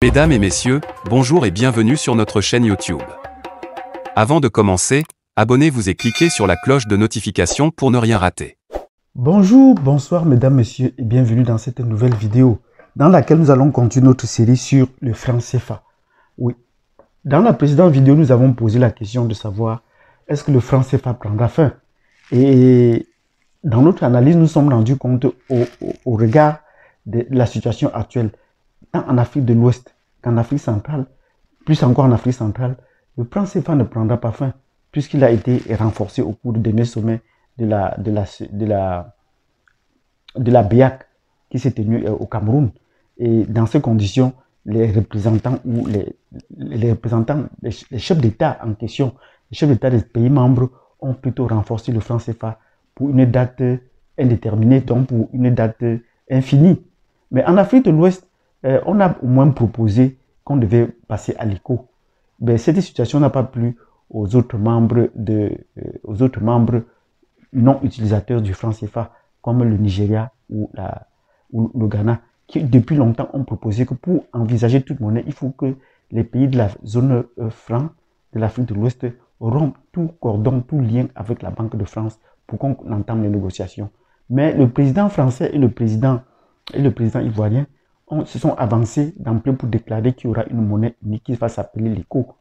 Mesdames et messieurs, bonjour et bienvenue sur notre chaîne YouTube. Avant de commencer, abonnez-vous et cliquez sur la cloche de notification pour ne rien rater. Bonjour, bonsoir mesdames, messieurs et bienvenue dans cette nouvelle vidéo dans laquelle nous allons continuer notre série sur le franc CFA. Oui, dans la précédente vidéo, nous avons posé la question de savoir est-ce que le franc CFA prendra fin? Et dans notre analyse, nous sommes rendus compte au regard de la situation actuelle, tant en Afrique de l'Ouest qu'en Afrique centrale, plus encore en Afrique centrale, le franc CFA ne prendra pas fin puisqu'il a été renforcé au cours du dernier sommet de la BEAC qui s'est tenue au Cameroun. Et dans ces conditions, les représentants ou les chefs d'État en question, les chefs d'État des pays membres ont plutôt renforcé le franc CFA pour une date indéterminée, donc pour une date infinie. Mais en Afrique de l'Ouest, on a au moins proposé qu'on devait passer à l'ICO. Mais cette situation n'a pas plu aux autres membres non utilisateurs du franc CFA, comme le Nigeria ou le Ghana, qui depuis longtemps ont proposé que pour envisager toute monnaie, il faut que les pays de la zone franc de l'Afrique de l'Ouest rompent tout cordon, tout lien avec la Banque de France pour qu'on entame les négociations. Mais le président français et le président ivoirien se sont avancés d'emblée pour déclarer qu'il y aura une monnaie unique qui va s'appeler l'ECO.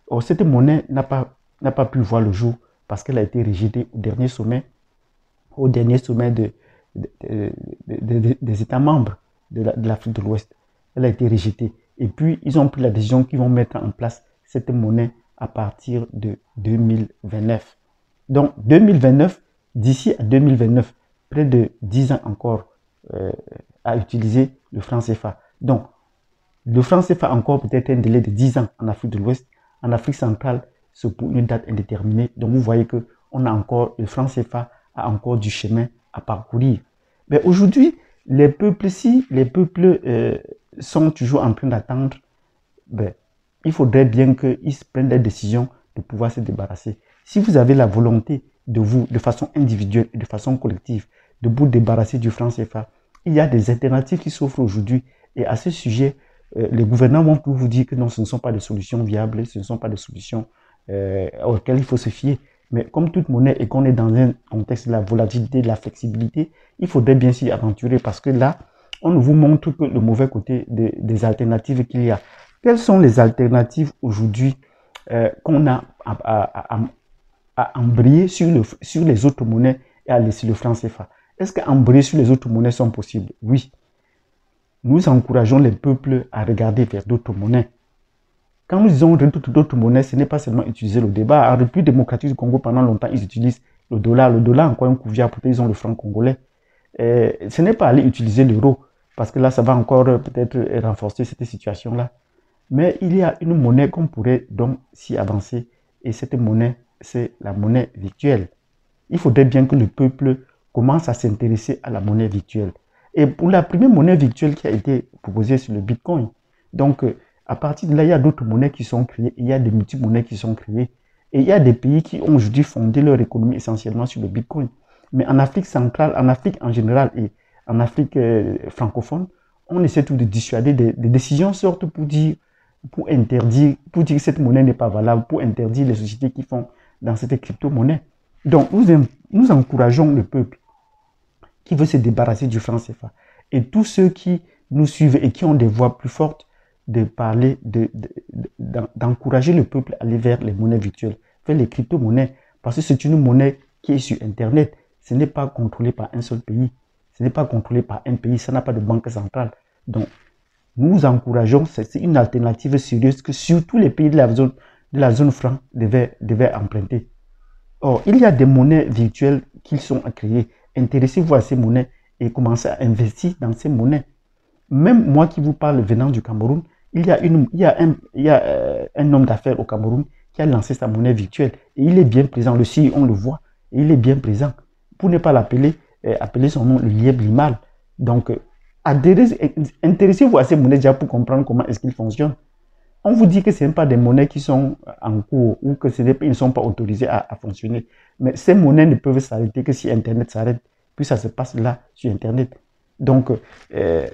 Or, cette monnaie n'a pas pu voir le jour parce qu'elle a été rejetée au dernier sommet des États membres de l'Afrique de l'Ouest. Elle a été rejetée. Et puis, ils ont pris la décision qu'ils vont mettre en place cette monnaie à partir de 2029. Donc, 2029, d'ici à 2029, près de 10 ans encore à utiliser le franc CFA. Donc, le franc CFA encore peut-être un délai de 10 ans en Afrique de l'Ouest. En Afrique centrale, c'est pour une date indéterminée. Donc, vous voyez que le franc CFA a encore du chemin à parcourir. Mais aujourd'hui, les peuples sont toujours en train d'attendre. Il faudrait bien qu'ils prennent des décisions de pouvoir se débarrasser. Si vous avez la volonté de façon individuelle et de façon collective, de vous débarrasser du franc CFA, il y a des alternatives qui s'offrent aujourd'hui. Et à ce sujet, les gouvernements vont vous dire que non, ce ne sont pas des solutions viables, ce ne sont pas des solutions auxquelles il faut se fier. Mais comme toute monnaie et qu'on est dans un contexte de la volatilité, de la flexibilité, il faudrait bien s'y aventurer parce que là, on vous montre que le mauvais côté des alternatives qu'il y a. Quelles sont les alternatives aujourd'hui qu'on a à embrayer sur les autres monnaies et à laisser le franc CFA? Est-ce qu'embrayer sur les autres monnaies sont possibles? Oui. Nous encourageons les peuples à regarder vers d'autres monnaies. Quand nous disons d'autres monnaies, ce n'est pas seulement utiliser le débat. En République démocratique du Congo, pendant longtemps, ils utilisent le dollar. Le dollar, encore un couviard, peut-être ils ont le franc congolais. Ce n'est pas aller utiliser l'euro, parce que là, ça va encore peut-être renforcer cette situation-là. Mais il y a une monnaie qu'on pourrait donc s'y avancer. Et cette monnaie, c'est la monnaie virtuelle. Il faudrait bien que le peuple commence à s'intéresser à la monnaie virtuelle. Et pour la première monnaie virtuelle qui a été proposée, c'est le Bitcoin. Donc, à partir de là, il y a d'autres monnaies qui sont créées. Il y a des multi-monnaies qui sont créées. Et il y a des pays qui ont aujourd'hui fondé leur économie essentiellement sur le Bitcoin. Mais en Afrique centrale, en Afrique en général et en Afrique francophone, on essaie tout de dissuader. Des décisions sortent pour dire que cette monnaie n'est pas valable, pour interdire les sociétés qui font dans cette crypto-monnaie. Donc, nous encourageons le peuple qui veut se débarrasser du franc CFA. Et tous ceux qui nous suivent et qui ont des voix plus fortes, de parler, d'encourager le peuple à aller vers les monnaies virtuelles, vers les crypto-monnaies, parce que c'est une monnaie qui est sur Internet. Ce n'est pas contrôlé par un seul pays. Ce n'est pas contrôlé par un pays. Ça n'a pas de banque centrale. Donc, nous encourageons, c'est une alternative sérieuse que surtout les pays de la zone franc devaient emprunter. Or, il y a des monnaies virtuelles qui sont à créer. Intéressez-vous à ces monnaies et commencez à investir dans ces monnaies. Même moi qui vous parle venant du Cameroun, il y a un homme d'affaires au Cameroun qui a lancé sa monnaie virtuelle. Et il est bien présent. Le CEO, on le voit. Et il est bien présent. Pour ne pas l'appeler, appeler son nom le lièvre limal. Donc, intéressez-vous à ces monnaies déjà pour comprendre comment est-ce qu'ils fonctionnent. On vous dit que ce n'est pas des monnaies qui sont en cours ou que ils ne sont pas autorisés à fonctionner. Mais ces monnaies ne peuvent s'arrêter que si Internet s'arrête. Puis ça se passe là, sur Internet. Donc,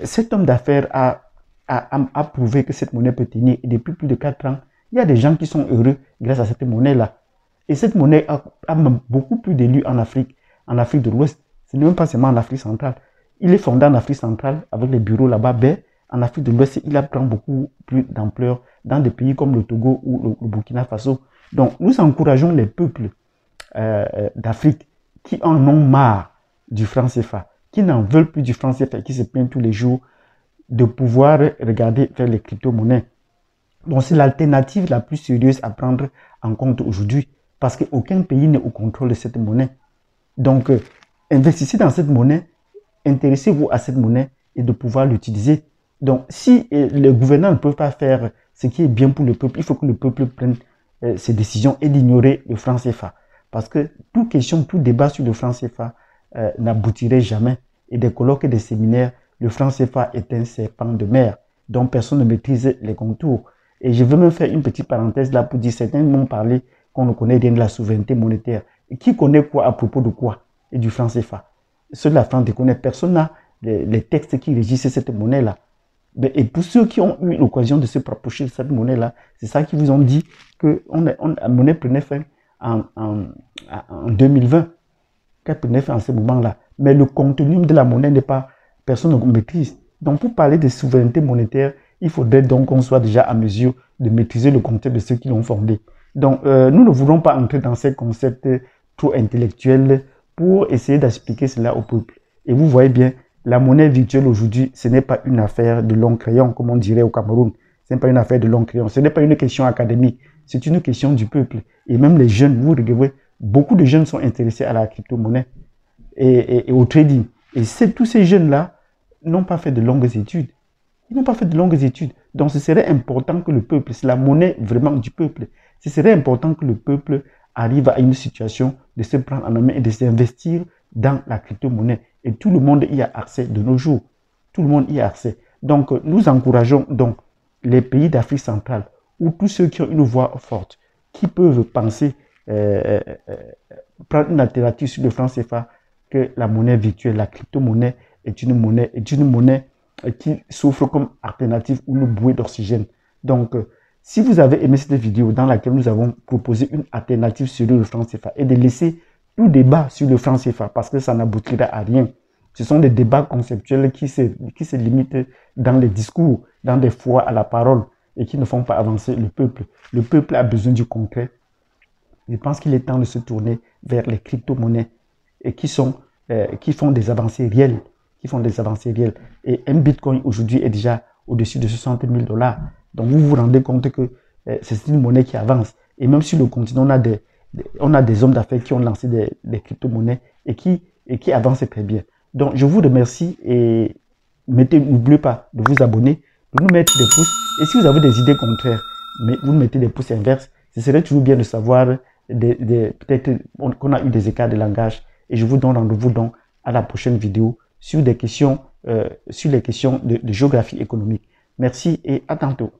cet homme d'affaires a a prouvé que cette monnaie peut tenir. Et depuis plus de 4 ans, il y a des gens qui sont heureux grâce à cette monnaie-là. Et cette monnaie a beaucoup plus d'élus en Afrique de l'Ouest. Ce n'est même pas seulement en Afrique centrale. Il est fondé en Afrique centrale avec les bureaux là-bas, mais en Afrique de l'Ouest, il prend beaucoup plus d'ampleur dans des pays comme le Togo ou le Burkina Faso. Donc, nous encourageons les peuples d'Afrique qui en ont marre du franc CFA, qui n'en veulent plus du franc CFA, qui se plaignent tous les jours, de pouvoir regarder vers les crypto-monnaies. Donc, c'est l'alternative la plus sérieuse à prendre en compte aujourd'hui, parce qu'aucun pays n'est au contrôle de cette monnaie. Donc, investissez dans cette monnaie, intéressez-vous à cette monnaie et de pouvoir l'utiliser. Donc, si les gouvernants ne peuvent pas faire ce qui est bien pour le peuple, il faut que le peuple prenne ses décisions et d'ignorer le franc CFA. Parce que toute question, tout débat sur le franc CFA n'aboutirait jamais. Et des colloques et des séminaires, le franc CFA est un serpent de mer dont personne ne maîtrise les contours. Et je veux même faire une petite parenthèse là pour dire, certains m'ont parlé qu'on ne connaît rien de la souveraineté monétaire. Et qui connaît quoi à propos de quoi? Et du franc CFA. Seule la France connaît. Personne n'a les textes qui régissent cette monnaie-là. Et pour ceux qui ont eu l'occasion de se rapprocher de cette monnaie-là, c'est ça qui vous ont dit que la monnaie prenait fin en 2020, qu'elle prenait fin en ce moment-là. Mais le contenu de la monnaie n'est pas, personne ne maîtrise. Donc pour parler de souveraineté monétaire, il faudrait donc qu'on soit déjà à mesure de maîtriser le concept de ceux qui l'ont fondé. Donc nous ne voulons pas entrer dans ces concepts trop intellectuels pour essayer d'expliquer cela au peuple. Et vous voyez bien, la monnaie virtuelle aujourd'hui, ce n'est pas une affaire de long crayon, comme on dirait au Cameroun. Ce n'est pas une affaire de long crayon. Ce n'est pas une question académique. C'est une question du peuple. Et même les jeunes, vous regardez, beaucoup de jeunes sont intéressés à la crypto-monnaie et au trading. Et tous ces jeunes-là n'ont pas fait de longues études. Ils n'ont pas fait de longues études. Donc ce serait important que le peuple, c'est la monnaie vraiment du peuple, ce serait important que le peuple arrive à une situation de se prendre en main et de s'investir dans la crypto-monnaie. Et tout le monde y a accès de nos jours. Tout le monde y a accès. Donc, nous encourageons donc les pays d'Afrique centrale ou tous ceux qui ont une voix forte, qui peuvent penser prendre une alternative sur le franc CFA, que la monnaie virtuelle, la crypto-monnaie est une monnaie qui s'offre comme alternative ou une bouée d'oxygène. Donc, si vous avez aimé cette vidéo dans laquelle nous avons proposé une alternative sur le franc CFA et de laisser tout débat sur le franc CFA parce que ça n'aboutira à rien. Ce sont des débats conceptuels qui se limitent dans les discours, dans des fois à la parole et qui ne font pas avancer le peuple. Le peuple a besoin du concret. Je pense qu'il est temps de se tourner vers les crypto-monnaies et qui font des avancées réelles. Et un bitcoin aujourd'hui est déjà au-dessus de 60 000 $. Donc vous vous rendez compte que c'est une monnaie qui avance. Et même sur le continent, on a des hommes d'affaires qui ont lancé des crypto-monnaies et qui avancent très bien. Donc je vous remercie et n'oubliez pas de vous abonner, de nous mettre des pouces. Et si vous avez des idées contraires, mais vous mettez des pouces inverses, ce serait toujours bien de savoir peut-être qu'on a eu des écarts de langage. Et je vous donne rendez-vous donc à la prochaine vidéo sur les questions de géographie économique. Merci et à tantôt.